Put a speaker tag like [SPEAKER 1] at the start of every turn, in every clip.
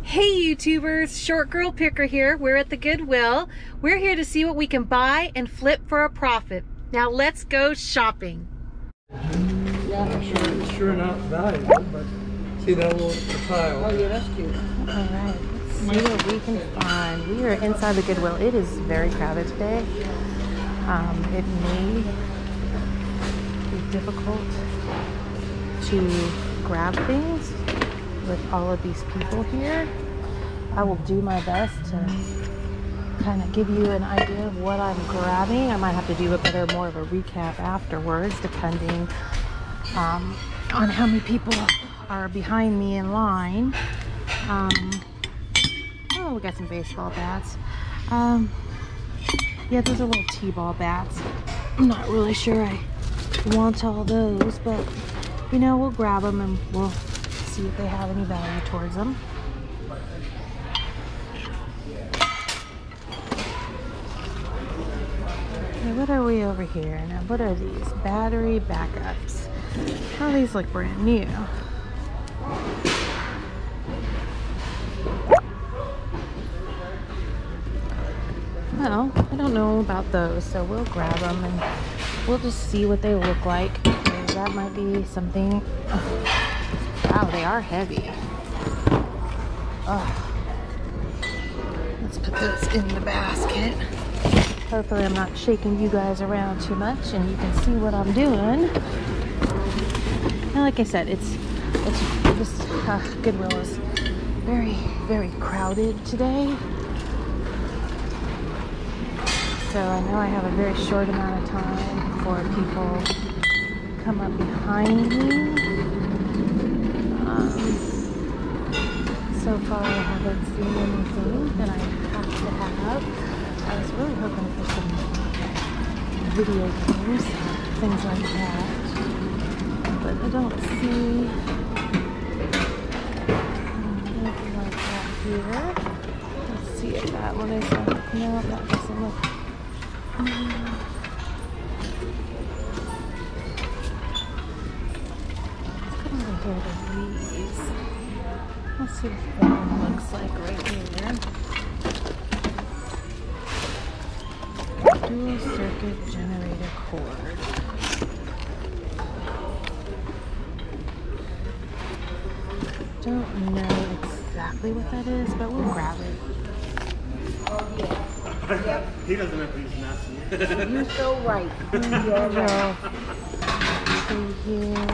[SPEAKER 1] Hey YouTubers, Short Girl Picker here. We're at the Goodwill. We're here to see what we can buy and flip for a profit. Now let's go shopping.
[SPEAKER 2] Yeah, it's sure not valuable, but see that little tile?
[SPEAKER 3] Oh yeah, that's cute.
[SPEAKER 1] Alright, let's see what we can find. We are inside the Goodwill. It is very crowded today. It may be difficult to grab things with all of these people here. I will do my best to kind of give you an idea of what I'm grabbing. I might have to do more of a recap afterwards, depending on how many people are behind me in line. Oh, we got some baseball bats. Yeah, those are little t-ball bats. I'm not really sure I want all those, but you know, we'll grab them and we'll see if they have any value towards them. Okay, what are we over here now? What are these? Battery backups. Oh, these look brand new. Well, I don't know about those, so we'll grab them and we'll just see what they look like. Okay, that might be something. Oh, wow, they are heavy. Oh. Let's put this in the basket. Hopefully I'm not shaking you guys around too much and you can see what I'm doing. And like I said, this Goodwill is very, very crowded today. So I know I have a very short amount of time before people come up behind me. So far I haven't seen anything that I have to have. I was really hoping for some video games, things like that. But I don't see anything like that here. Let's see if that one is. No, that doesn't look. Let's come over here to these. Let's see what that one looks like right here. Dual circuit generator cord. Don't know exactly what that is, but we'll grab it.
[SPEAKER 2] He doesn't have to use nothing.
[SPEAKER 3] You're so right.
[SPEAKER 1] Here.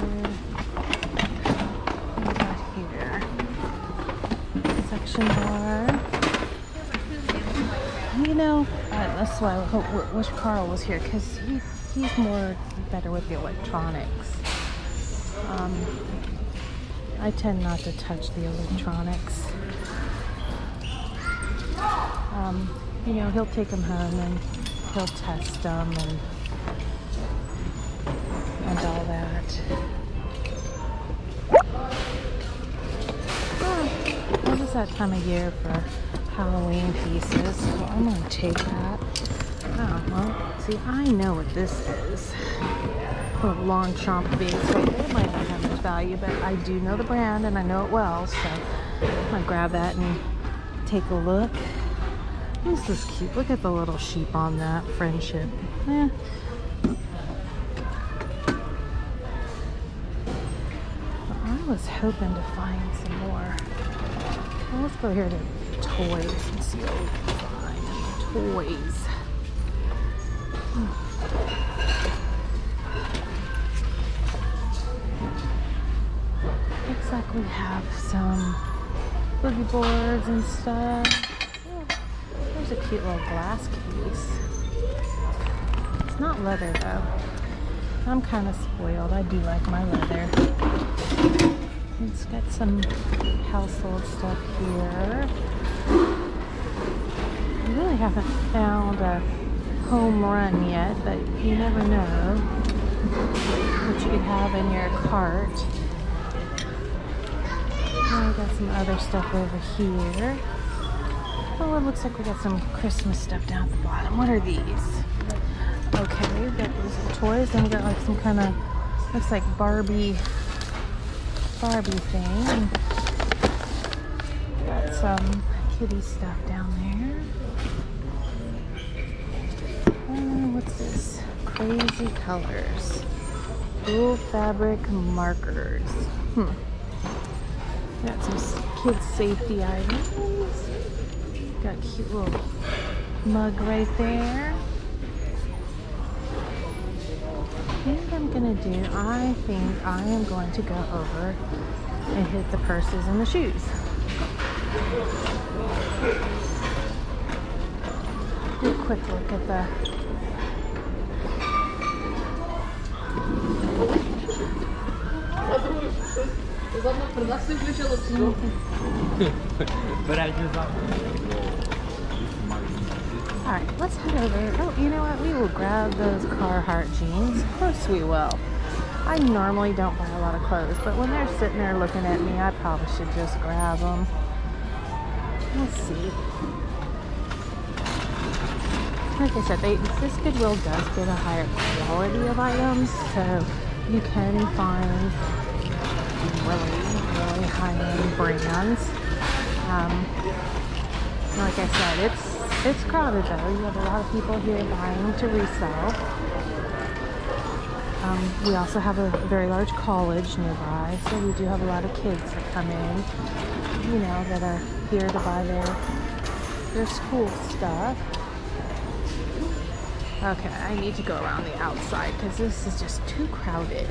[SPEAKER 1] Section bar. You know, that's why I wish Carl was here, because he's better with the electronics. I tend not to touch the electronics. You know, he'll take them home and he'll test them and all that. Well, it's that time of year for Halloween pieces, so I'm going to take that. Oh, well, see, I know what this is. A long chomp base. So it might not have much value, but I do know the brand and I know it well, so I'm going to grab that and take a look. This is cute. Look at the little sheep on that. Friendship. Eh. I was hoping to find some more. Well, let's go here to toys and see what we can find. Toys. Looks like we have some boogie boards and stuff. There's a cute little glass case. It's not leather though. I'm kind of spoiled. I do like my leather. It's got some household stuff here. I really haven't found a home run yet, but you never know what you could have in your cart. Now we got some other stuff over here. Oh, it looks like we got some Christmas stuff down at the bottom. What are these? Okay, we've got these little toys. Then we got like some kind of, looks like Barbie thing. Got some kitty stuff down there. What's this? Crazy colors. Wool fabric markers. Got some kids safety items. Got a cute little mug right there. I think I am going to go over and hit the purses and the shoes. Do a quick look at the Alright, let's head over. Oh, you know what? We will grab those Carhartt jeans. Of course we will. I normally don't buy a lot of clothes, but when they're sitting there looking at me, I probably should just grab them. Let's see. Like I said, this Goodwill does get a higher quality of items, so you can find really high-end brands. Like I said, it's crowded though. You have a lot of people here buying to resell. We also have a very large college nearby, so we do have a lot of kids that come in, you know, that are here to buy their school stuff. Okay, I need to go around the outside because this is just too crowded.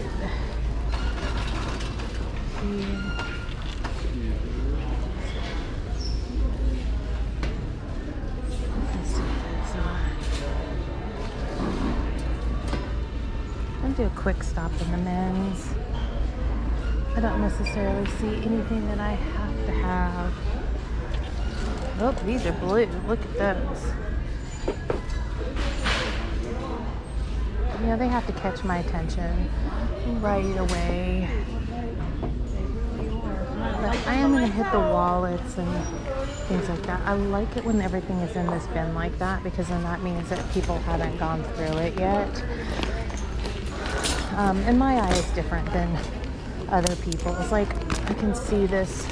[SPEAKER 1] Do a quick stop in the men's. I don't necessarily see anything that I have to have. Oh, these are blue. Look at those. Yeah, they have to catch my attention right away. But I am going to hit the wallets and things like that. I like it when everything is in this bin like that because then that means that people haven't gone through it yet. And my eye is different than other people's. Like, I can see this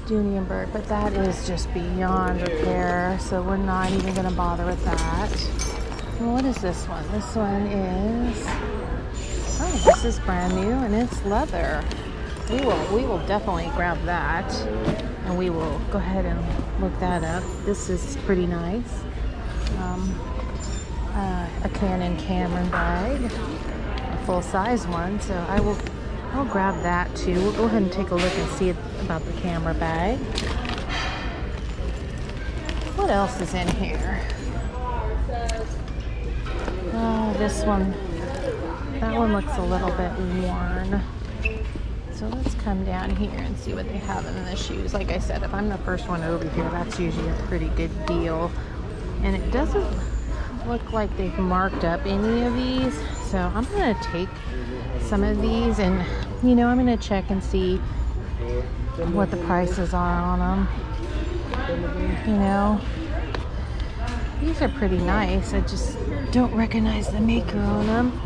[SPEAKER 1] Dooney and Bird, but that is just beyond repair, so we're not even going to bother with that. And what is this one? This one is, oh, this is brand new, and it's leather. We will definitely grab that, and we will go ahead and look that up. This is pretty nice. A Canon Cameron bag. Full-size one, so I'll grab that too. We'll go ahead and take a look and see about the camera bag. What else is in here? Oh, this one. That one looks a little bit worn. So let's come down here and see what they have in the shoes. Like I said, if I'm the first one over here, that's usually a pretty good deal. And it doesn't look like they've marked up any of these. So I'm going to take some of these and, you know, I'm going to check and see what the prices are on them. You know, these are pretty nice. I just don't recognize the maker on them.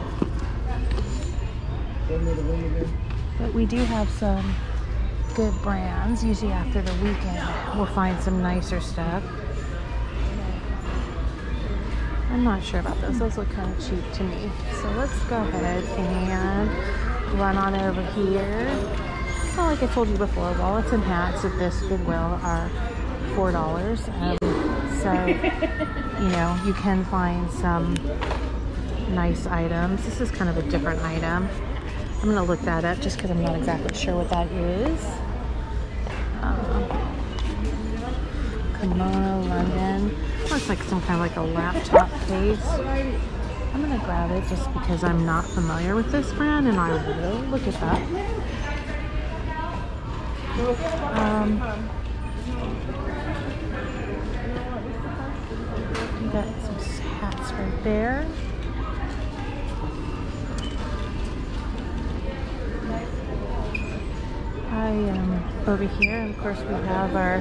[SPEAKER 1] But we do have some good brands. Usually after the weekend, we'll find some nicer stuff. I'm not sure about those. Those look kind of cheap to me. So let's go ahead and run on over here. Well, like I told you before, wallets and hats at this Goodwill are $4. So, you know, you can find some nice items. This is kind of a different item. I'm going to look that up just because I'm not exactly sure what that is. Kimono London. Looks like some kind of like a laptop case. I'm going to grab it just because I'm not familiar with this brand, and I will look at that. You got some hats right there. Over here, and of course we have our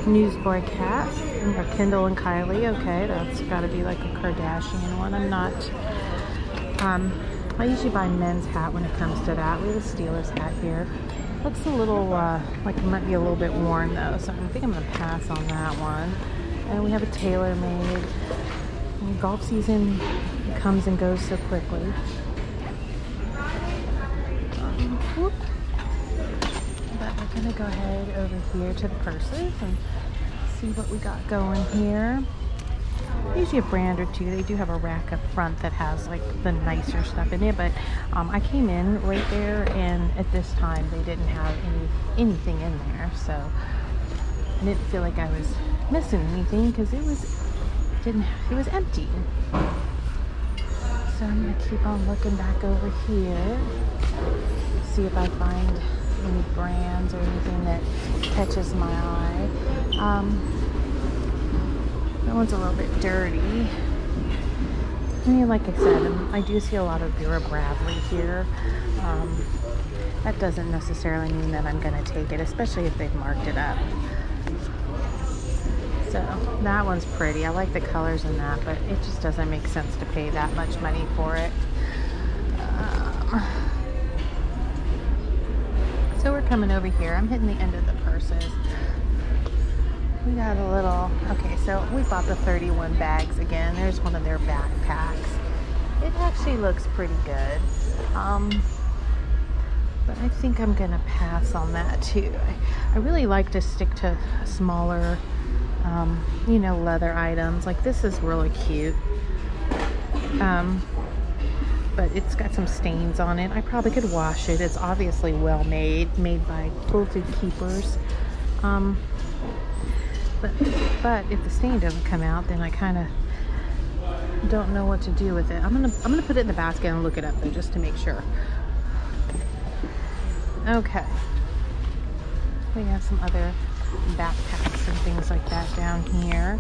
[SPEAKER 1] Newsboy cat, our Kendall and Kylie. Okay, that's got to be like a Kardashian one. I'm not, I usually buy men's hat when it comes to that. We have a Steelers hat here. Looks a little like it might be a little bit worn though, so I think I'm gonna pass on that one. And we have a TaylorMade. And golf season comes and goes so quickly. Whoop. But we're gonna go ahead over here to the purses and see what we got going here. Usually a brand or two. They do have a rack up front that has like the nicer stuff in it, but I came in right there, and at this time they didn't have anything in there, so I didn't feel like I was missing anything because it was empty. So I'm gonna keep on looking back over here, see if I find any brands or anything that catches my eye. That one's a little bit dirty. I mean, like I said, I do see a lot of Vera Bradley here. That doesn't necessarily mean that I'm going to take it, especially if they've marked it up. So that one's pretty. I like the colors in that, but it just doesn't make sense to pay that much money for it. So we're coming over here. I'm hitting the end of the purses. We got a little, okay, so we bought the 31 bags again. There's one of their backpacks. It actually looks pretty good. But I think I'm gonna pass on that too. I really like to stick to smaller, you know, leather items. Like this is really cute. But it's got some stains on it. I probably could wash it. It's obviously well made by Quilted Keepers. But if the stain doesn't come out, then I kind of don't know what to do with it. I'm gonna put it in the basket and look it up though, just to make sure. Okay. We have some other backpacks and things like that down here.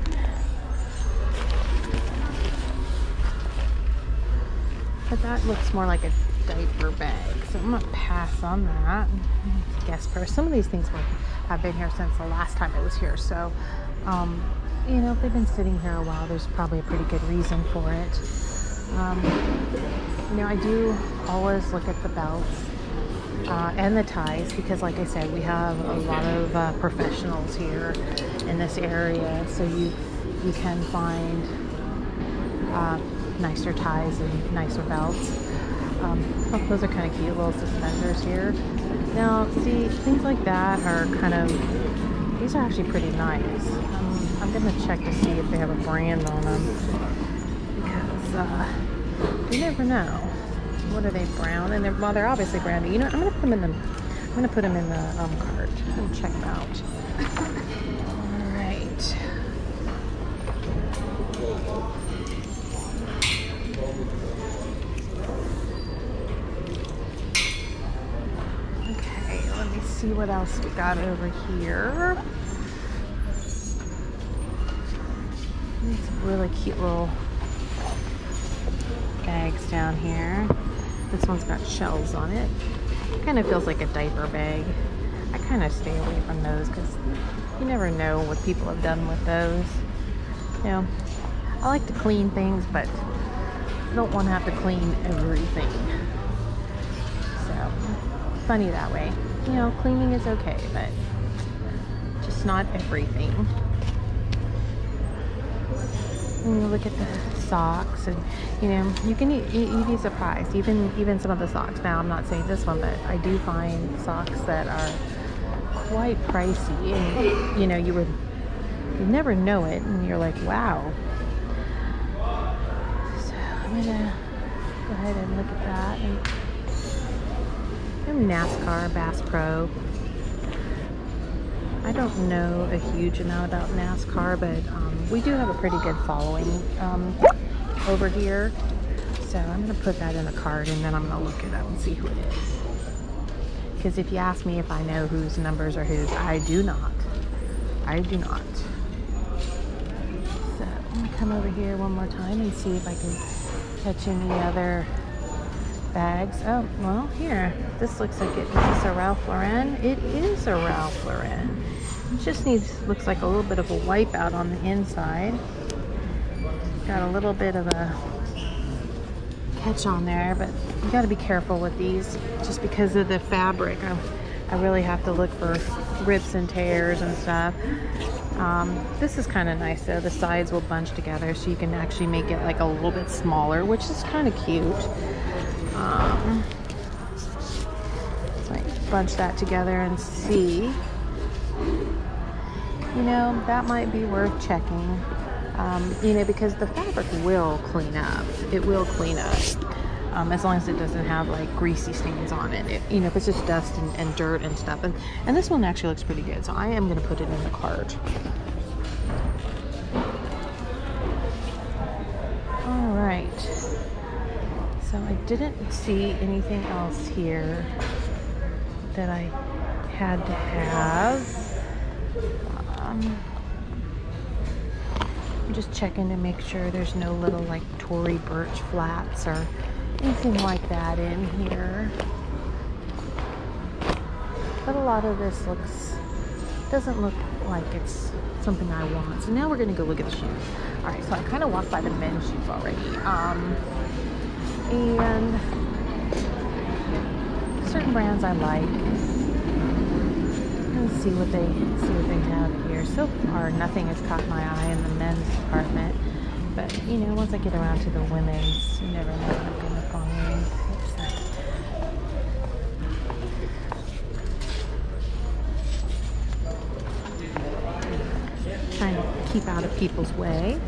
[SPEAKER 1] But that looks more like a diaper bag, so I'm gonna pass on that. Guest purse. Some of these things have been here since the last time it was here, so you know, if they've been sitting here a while, there's probably a pretty good reason for it. You know, I do always look at the belts and the ties, because like I said, we have a lot of professionals here in this area, so you can find nicer ties and nicer belts. Oh, those are kind of cute little suspenders here. Now, see, things like that are kind of, these are actually pretty nice. I'm going to check to see if they have a brand on them, because you never know. What are they, brown? And they're obviously brand new. You know, I'm going to put them in the cart and check them out. All right. See what else we got over here. These really cute little bags down here. This one's got shells on it. Kind of feels like a diaper bag. I kind of stay away from those because you never know what people have done with those. You know, I like to clean things, but I don't want to have to clean everything. So, funny that way. You know, cleaning is okay, but just not everything. And you look at the socks, and you know, you'd be surprised. Even some of the socks. Now, I'm not saying this one, but I do find socks that are quite pricey, and you know, you'd never know it, and you're like, wow. So I'm gonna go ahead and look at that. And NASCAR Bass Pro. I don't know a huge amount about NASCAR, but we do have a pretty good following over here. So I'm going to put that in a cart, and then I'm going to look it up and see who it is. Because if you ask me if I know whose numbers are whose, I do not. I do not. So I'm going to come over here one more time and see if I can catch any other bags. Oh, well, here. This looks like it. Is this a Ralph Lauren? It is a Ralph Lauren. It just looks like a little bit of a wipeout on the inside. Got a little bit of a catch on there, but you got to be careful with these just because of the fabric. I really have to look for rips and tears and stuff. This is kind of nice though. The sides will bunch together so you can actually make it like a little bit smaller, which is kind of cute. So I bunch that together and see. You know, that might be worth checking. You know, because the fabric will clean up. It will clean up. As long as it doesn't have like greasy stains on it. You know, if it's just dust and dirt and stuff. And this one actually looks pretty good, so I am going to put it in the cart. All right. So I didn't see anything else here that I had to have. I'm just checking to make sure there's no little like Tory birch flats or anything like that in here. But a lot of this doesn't look like it's something I want. So now we're gonna go look at the shoes. All right, so I kind of walked by the men's shoes already. And certain brands I like. Let's see what they have here. So far, nothing has caught my eye in the men's department. But you know, once I get around to the women's, you never know what I'm gonna find. Trying to keep out of people's way.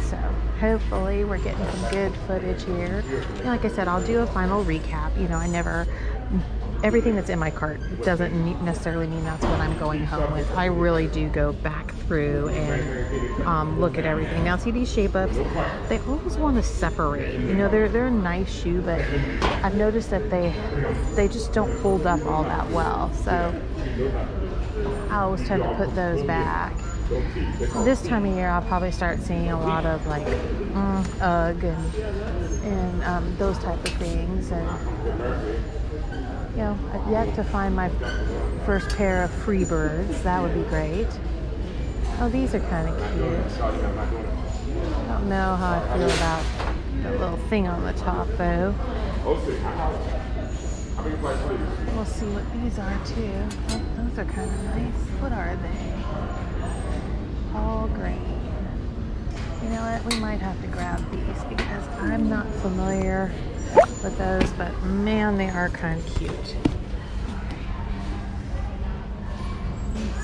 [SPEAKER 1] So hopefully we're getting some good footage here. And like I said, I'll do a final recap. You know, everything that's in my cart doesn't necessarily mean that's what I'm going home with. I really do go back through and look at everything. Now see these shape ups, they always want to separate. You know, they're a nice shoe, but I've noticed that they just don't hold up all that well. So I always tend to put those back. This time of year, I'll probably start seeing a lot of like UGG and those type of things. And you know, I've yet to find my first pair of Freebirds. That would be great. Oh, these are kind of cute. I don't know how I feel about the little thing on the top though. We'll see what these are too. Oh, those are kind of nice. What are they? All green. You know what? We might have to grab these because I'm not familiar with those, but man, they are kind of cute. Let's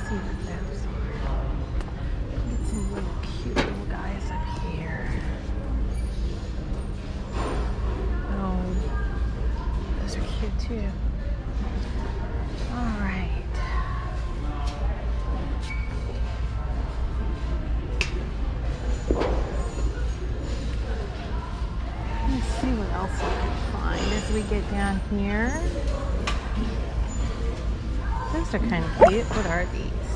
[SPEAKER 1] see what those are. Get some little cute little guys up here. Oh, those are cute too. All right. Let's see what else I can find as we get down here. Those are kind of cute. What are these?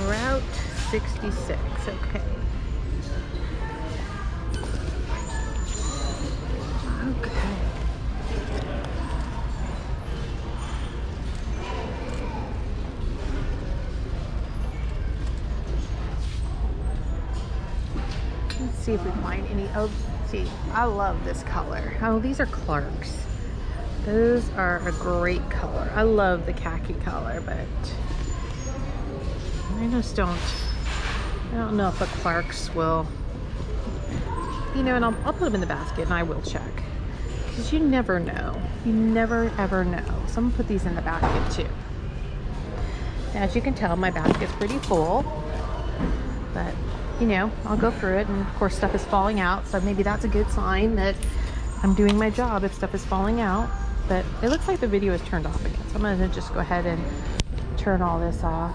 [SPEAKER 1] Route 66. Okay. Okay. Let's see if we find any. Oh, see, I love this color. Oh, these are Clarks. Those are a great color. I love the khaki color, but I don't know if the Clarks will, you know, and I'll put them in the basket and I will check. Because you never know. You never ever know. So I'm gonna put these in the basket too. As you can tell, my basket's pretty full, but you know, I'll go through it, and of course stuff is falling out, so maybe that's a good sign that I'm doing my job if stuff is falling out. But it looks like the video is turned off again, so I'm gonna just go ahead and turn all this off.